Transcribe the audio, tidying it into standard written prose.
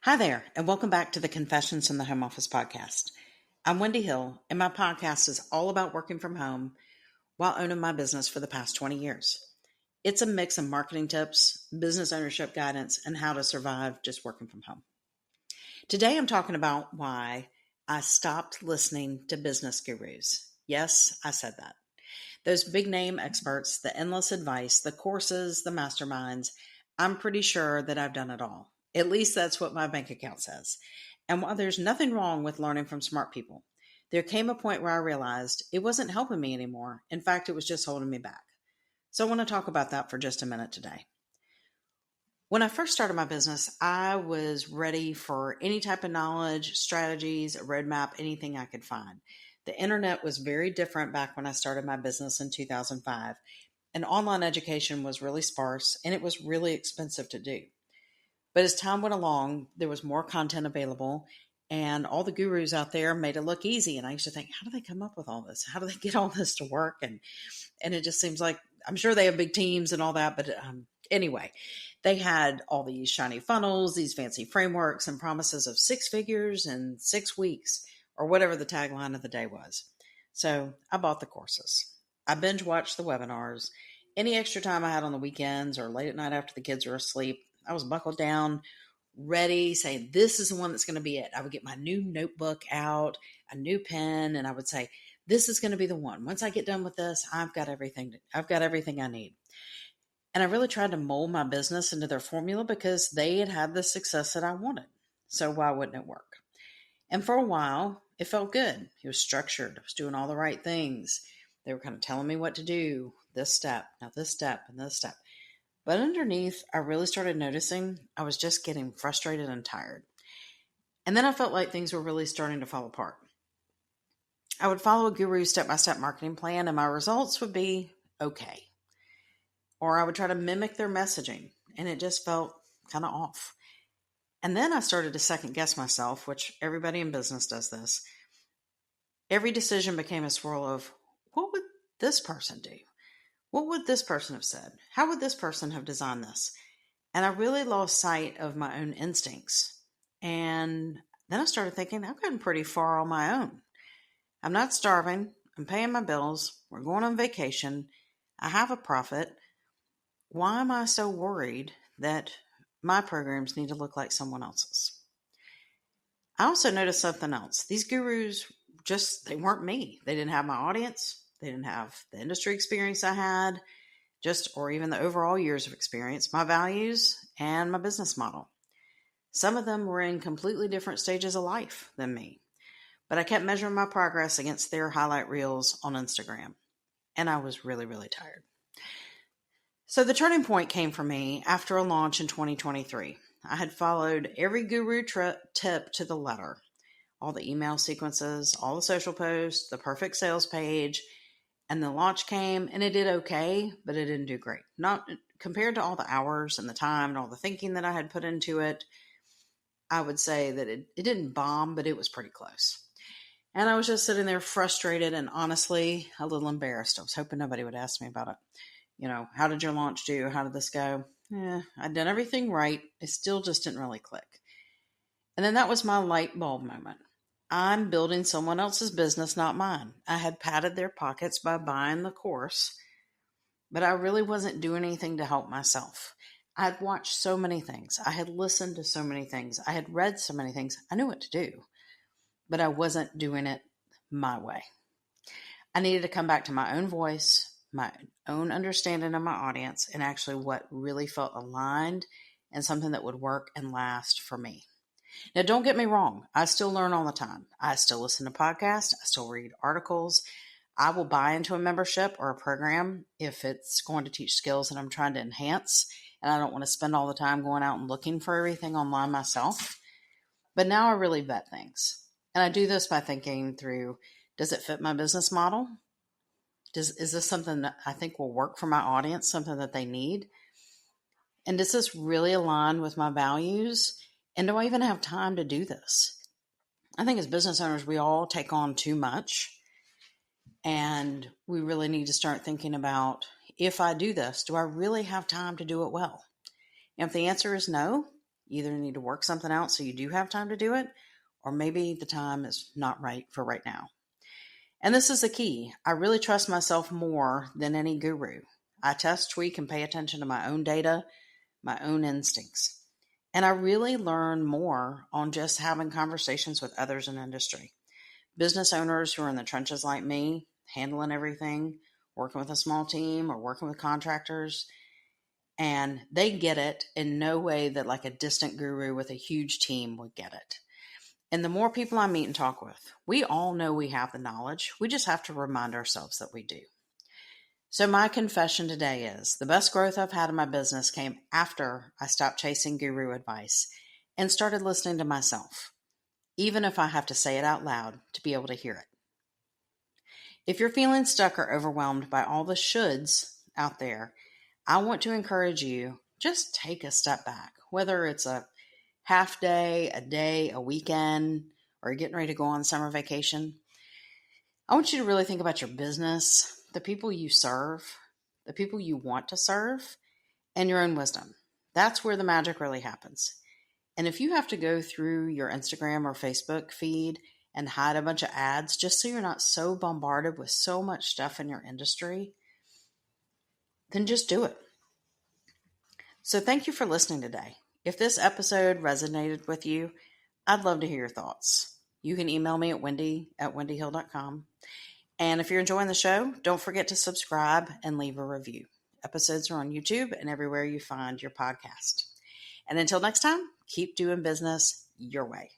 Hi there, and welcome back to the Confessions from the Home Office podcast. I'm Wendi Hill, and my podcast is all about working from home while owning my business for the past 20 years. It's a mix of marketing tips, business ownership guidance, and how to survive just working from home. Today, I'm talking about why I stopped listening to business gurus. Yes, I said that. Those big name experts, the endless advice, the courses, the masterminds, I'm pretty sure that I've done it all. At least that's what my bank account says. And while there's nothing wrong with learning from smart people, there came a point where I realized it wasn't helping me anymore. In fact, it was just holding me back. So I want to talk about that for just a minute today. When I first started my business, I was ready for any type of knowledge, strategies, a roadmap, anything I could find. The internet was very different back when I started my business in 2005, and online education was really sparse and it was really expensive to do. But as time went along, there was more content available, and all the gurus out there made it look easy. And I used to think, how do they come up with all this? How do they get all this to work? And it just seems like, I'm sure they have big teams and all that, but anyway, they had all these shiny funnels, these fancy frameworks, and promises of 6 figures in 6 weeks, or whatever the tagline of the day was. So I bought the courses. I binge watched the webinars. Any extra time I had on the weekends or late at night after the kids were asleep, I was buckled down, ready, saying, this is the one that's going to be it. I would get my new notebook out, a new pen, and I would say, this is going to be the one. Once I get done with this, I've got everything I need. And I really tried to mold my business into their formula because they had the success that I wanted. So why wouldn't it work? And for a while, it felt good. It was structured. I was doing all the right things. They were kind of telling me what to do, this step, now this step, and this step. But underneath, I really started noticing I was just getting frustrated and tired. And then I felt like things were really starting to fall apart. I would follow a guru's step-by-step marketing plan and my results would be okay. Or I would try to mimic their messaging and it just felt kind of off. And then I started to second guess myself, which everybody in business does this. Every decision became a swirl of, what would this person do? What would this person have said? How would this person have designed this? And I really lost sight of my own instincts. And then I started thinking, I've gotten pretty far on my own. I'm not starving. I'm paying my bills. We're going on vacation. I have a profit. Why am I so worried that my programs need to look like someone else's? I also noticed something else. These gurus they weren't me. They didn't have my audience. They didn't have the industry experience I had, or even the overall years of experience, my values, and my business model. Some of them were in completely different stages of life than me, but I kept measuring my progress against their highlight reels on Instagram, and I was really, really tired. So the turning point came for me after a launch in 2023. I had followed every guru tip to the letter, all the email sequences, all the social posts, the perfect sales page, and the launch came and it did okay, but it didn't do great. Not compared to all the hours and the time and all the thinking that I had put into it. I would say that it didn't bomb, but it was pretty close. And I was just sitting there frustrated and honestly a little embarrassed. I was hoping nobody would ask me about it. How did your launch do? How did this go? I'd done everything right. It still just didn't really click. And then that was my light bulb moment. I'm building someone else's business, not mine. I had padded their pockets by buying the course, but I really wasn't doing anything to help myself. I had watched so many things. I had listened to so many things. I had read so many things. I knew what to do, but I wasn't doing it my way. I needed to come back to my own voice, my own understanding of my audience, and actually what really felt aligned and something that would work and last for me. Now, don't get me wrong. I still learn all the time. I still listen to podcasts. I still read articles. I will buy into a membership or a program if it's going to teach skills that I'm trying to enhance, and I don't want to spend all the time going out and looking for everything online myself. But now I really vet things. And I do this by thinking through, does it fit my business model? Is this something that I think will work for my audience, something that they need? And does this really align with my values? And do I even have time to do this? I think as business owners, we all take on too much. And we really need to start thinking about, if I do this, do I really have time to do it well? And if the answer is no, You either need to work something out so you do have time to do it, or maybe the time is not right for right now. And this is the key. I really trust myself more than any guru. I test, tweak, and pay attention to my own data, my own instincts. And I really learn more on just having conversations with others in industry. Business owners who are in the trenches like me, handling everything, working with a small team or working with contractors, and they get it in no way that like a distant guru with a huge team would get it. And the more people I meet and talk with, we all know we have the knowledge. We just have to remind ourselves that we do. So my confession today is the best growth I've had in my business came after I stopped chasing guru advice and started listening to myself, even if I have to say it out loud to be able to hear it. If you're feeling stuck or overwhelmed by all the shoulds out there, I want to encourage you, just take a step back, whether it's a half day, a day, a weekend, or you're getting ready to go on summer vacation. I want you to really think about your business, the people you serve, the people you want to serve, and your own wisdom. That's where the magic really happens. And if you have to go through your Instagram or Facebook feed and hide a bunch of ads just so you're not so bombarded with so much stuff in your industry, then just do it. So thank you for listening today. If this episode resonated with you, I'd love to hear your thoughts. You can email me at wendy@wendyhill.com. And if you're enjoying the show, don't forget to subscribe and leave a review. Episodes are on YouTube and everywhere you find your podcast. And until next time, keep doing business your way.